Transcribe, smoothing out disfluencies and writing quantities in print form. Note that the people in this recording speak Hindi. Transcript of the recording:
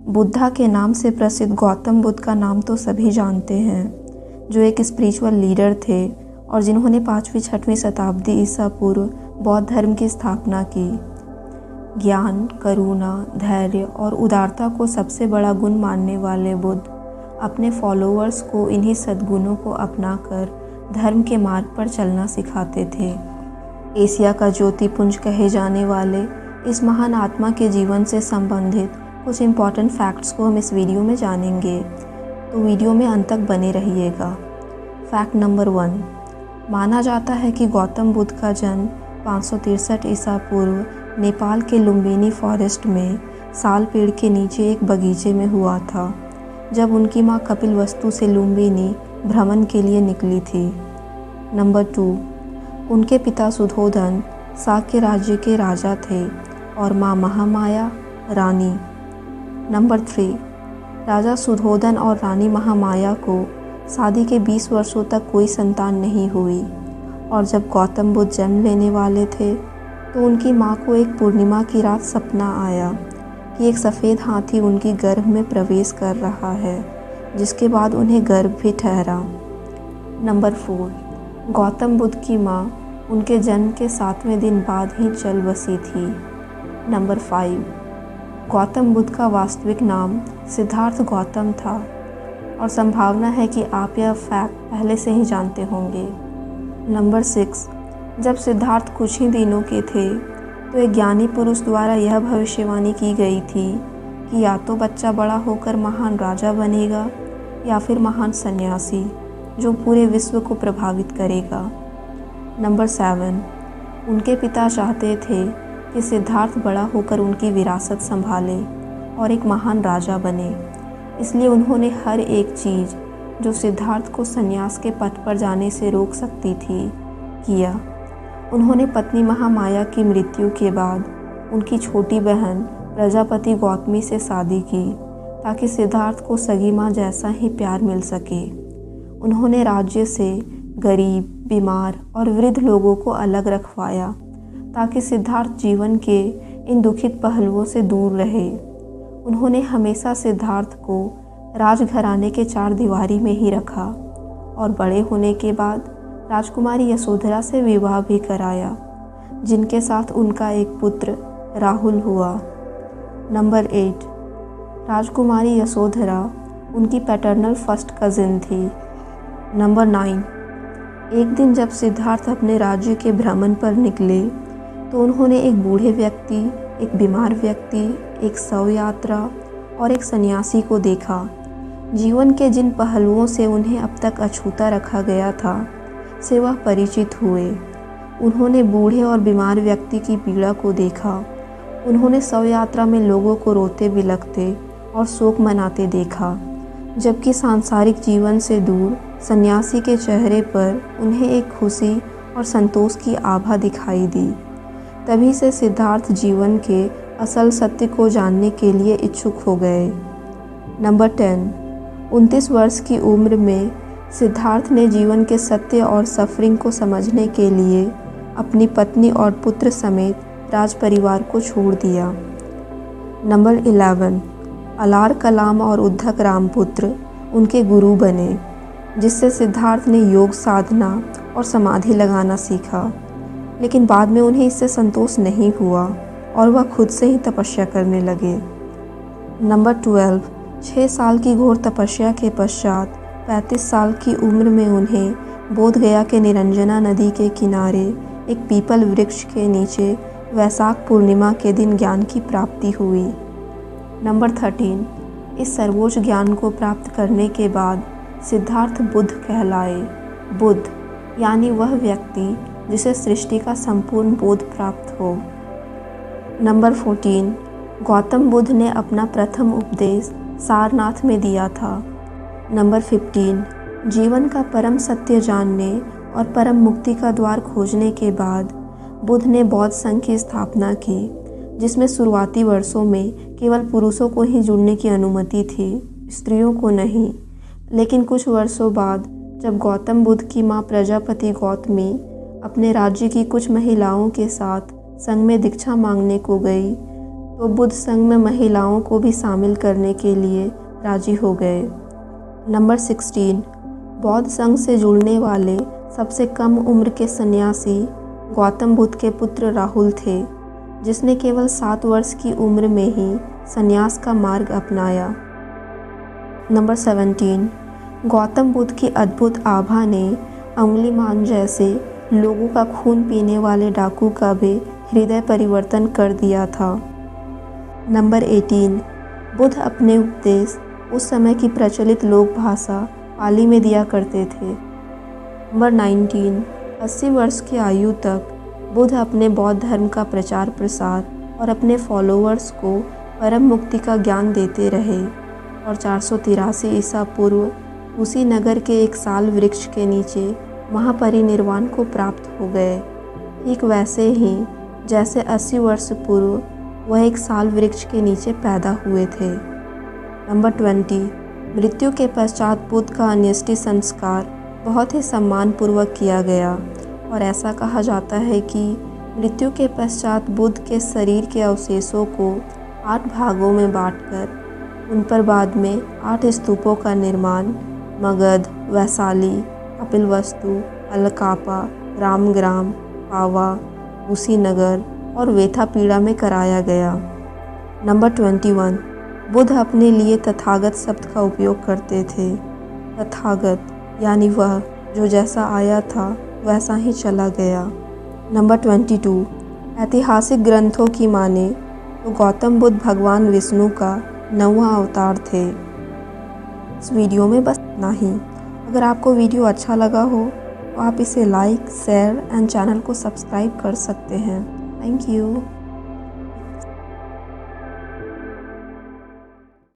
बुद्धा के नाम से प्रसिद्ध गौतम बुद्ध का नाम तो सभी जानते हैं, जो एक स्पिरिचुअल लीडर थे और जिन्होंने 5वीं-6वीं शताब्दी ईसा पूर्व बौद्ध धर्म की स्थापना की। ज्ञान, करुणा, धैर्य और उदारता को सबसे बड़ा गुण मानने वाले बुद्ध अपने फॉलोअर्स को इन्हीं सद्गुणों को अपनाकर धर्म के मार्ग पर चलना सिखाते थे। एशिया का ज्योतिपुंज कहे जाने वाले इस महान आत्मा के जीवन से संबंधित कुछ इम्पॉर्टेंट फैक्ट्स को हम इस वीडियो में जानेंगे, तो वीडियो में अंत तक बने रहिएगा। फैक्ट नंबर 1, माना जाता है कि गौतम बुद्ध का जन्म 563 ईसा पूर्व नेपाल के लुम्बिनी फॉरेस्ट में साल पेड़ के नीचे एक बगीचे में हुआ था, जब उनकी माँ कपिलवस्तु से लुम्बिनी भ्रमण के लिए निकली थी। नंबर 2, उनके पिता सुधोधन शाक्य राज्य के राजा थे और माँ महामाया रानी। नंबर 3, राजा सुधोधन और रानी महामाया को शादी के 20 वर्षों तक कोई संतान नहीं हुई और जब गौतम बुद्ध जन्म लेने वाले थे तो उनकी माँ को एक पूर्णिमा की रात सपना आया कि एक सफ़ेद हाथी उनकी गर्भ में प्रवेश कर रहा है, जिसके बाद उन्हें गर्भ भी ठहरा। नंबर 4, गौतम बुद्ध की माँ उनके जन्म के 7वें दिन बाद ही चल बसी थी। नंबर 5, गौतम बुद्ध का वास्तविक नाम सिद्धार्थ गौतम था और संभावना है कि आप यह फैक्ट पहले से ही जानते होंगे। नंबर 6, जब सिद्धार्थ कुछ ही दिनों के थे तो एक ज्ञानी पुरुष द्वारा यह भविष्यवाणी की गई थी कि या तो बच्चा बड़ा होकर महान राजा बनेगा या फिर महान सन्यासी जो पूरे विश्व को प्रभावित करेगा। नंबर 7, उनके पिता चाहते थे कि सिद्धार्थ बड़ा होकर उनकी विरासत संभाले और एक महान राजा बने, इसलिए उन्होंने हर एक चीज़ जो सिद्धार्थ को सन्यास के पथ पर जाने से रोक सकती थी किया। उन्होंने पत्नी महामाया की मृत्यु के बाद उनकी छोटी बहन प्रजापति गौतमी से शादी की ताकि सिद्धार्थ को सगी माँ जैसा ही प्यार मिल सके। उन्होंने राज्य से गरीब, बीमार और वृद्ध लोगों को अलग रखवाया ताकि सिद्धार्थ जीवन के इन दुखित पहलुओं से दूर रहे। उन्होंने हमेशा सिद्धार्थ को राजघराने के 4 दीवारी में ही रखा और बड़े होने के बाद राजकुमारी यशोधरा से विवाह भी कराया, जिनके साथ उनका एक पुत्र राहुल हुआ। नंबर 8, राजकुमारी यशोधरा उनकी पैटर्नल फर्स्ट कज़िन थी। नंबर 9, एक दिन जब सिद्धार्थ अपने राज्य के भ्रमण पर निकले तो उन्होंने एक बूढ़े व्यक्ति, एक बीमार व्यक्ति, एक शव यात्रा और एक सन्यासी को देखा। जीवन के जिन पहलुओं से उन्हें अब तक अछूता रखा गया था से वह परिचित हुए। उन्होंने बूढ़े और बीमार व्यक्ति की पीड़ा को देखा। उन्होंने शव यात्रा में लोगों को रोते बिलखते और शोक मनाते देखा, जबकि सांसारिक जीवन से दूर सन्यासी के चेहरे पर उन्हें एक खुशी और संतोष की आभा दिखाई दी। तभी से सिद्धार्थ जीवन के असल सत्य को जानने के लिए इच्छुक हो गए। नंबर 10, 29 वर्ष की उम्र में सिद्धार्थ ने जीवन के सत्य और सफरिंग को समझने के लिए अपनी पत्नी और पुत्र समेत राज परिवार को छोड़ दिया। नंबर 11, अलार कलाम और उद्धक रामपुत्र उनके गुरु बने, जिससे सिद्धार्थ ने योग साधना और समाधि लगाना सीखा, लेकिन बाद में उन्हें इससे संतोष नहीं हुआ और वह खुद से ही तपस्या करने लगे। नंबर 12, 6 साल की घोर तपस्या के पश्चात 35 साल की उम्र में उन्हें बोध गया के निरंजना नदी के किनारे एक पीपल वृक्ष के नीचे वैशाख पूर्णिमा के दिन ज्ञान की प्राप्ति हुई। नंबर 13, इस सर्वोच्च ज्ञान को प्राप्त करने के बाद सिद्धार्थ बुद्ध कहलाए। बुद्ध यानी वह व्यक्ति जिसे सृष्टि का संपूर्ण बोध प्राप्त हो। नंबर 14, गौतम बुद्ध ने अपना प्रथम उपदेश सारनाथ में दिया था। नंबर 15, जीवन का परम सत्य जानने और परम मुक्ति का द्वार खोजने के बाद बुद्ध ने बौद्ध संघ की स्थापना की, जिसमें शुरुआती वर्षों में केवल पुरुषों को ही जुड़ने की अनुमति थी, स्त्रियों को नहीं। लेकिन कुछ वर्षों बाद जब गौतम बुद्ध की माँ प्रजापति गौतमी अपने राज्य की कुछ महिलाओं के साथ संघ में दीक्षा मांगने को गई, तो बुद्ध संघ में महिलाओं को भी शामिल करने के लिए राजी हो गए। नंबर 16, बौद्ध संघ से जुड़ने वाले सबसे कम उम्र के सन्यासी गौतम बुद्ध के पुत्र राहुल थे, जिसने केवल 7 वर्ष की उम्र में ही संन्यास का मार्ग अपनाया। नंबर 17, गौतम बुद्ध की अद्भुत आभा ने अंगुलीमाल जैसे लोगों का खून पीने वाले डाकू का भी हृदय परिवर्तन कर दिया था। नंबर 18, बुद्ध अपने उपदेश उस समय की प्रचलित लोक भाषा पाली में दिया करते थे। नंबर 19, 80 वर्ष की आयु तक बुद्ध अपने बौद्ध धर्म का प्रचार प्रसार और अपने फॉलोअर्स को परम मुक्ति का ज्ञान देते रहे और 483 ईसा पूर्व उसी नगर के एक साल वृक्ष के नीचे महापरिनिर्वाण को प्राप्त हो गए, ठीक वैसे ही जैसे 80 वर्ष पूर्व वह एक साल वृक्ष के नीचे पैदा हुए थे। नंबर 20, मृत्यु के पश्चात बुद्ध का अंत्येष्टि संस्कार बहुत ही सम्मानपूर्वक किया गया और ऐसा कहा जाता है कि मृत्यु के पश्चात बुद्ध के शरीर के अवशेषों को 8 भागों में बांटकर उन पर बाद में 8 स्तूपों का निर्माण मगध, वैशाली, कपिलवस्तु, अलकापा, रामग्राम, पावा, कुशीनगर और वेथापीड़ा में कराया गया। नंबर 21, बुद्ध अपने लिए तथागत शब्द का उपयोग करते थे। तथागत यानी वह जो जैसा आया था वैसा ही चला गया। नंबर 22, ऐतिहासिक ग्रंथों की माने तो गौतम बुद्ध भगवान विष्णु का 9वां अवतार थे। इस वीडियो में बस इतना ही। अगर आपको वीडियो अच्छा लगा हो तो आप इसे लाइक, शेयर एंड चैनल को सब्सक्राइब कर सकते हैं। Thank you.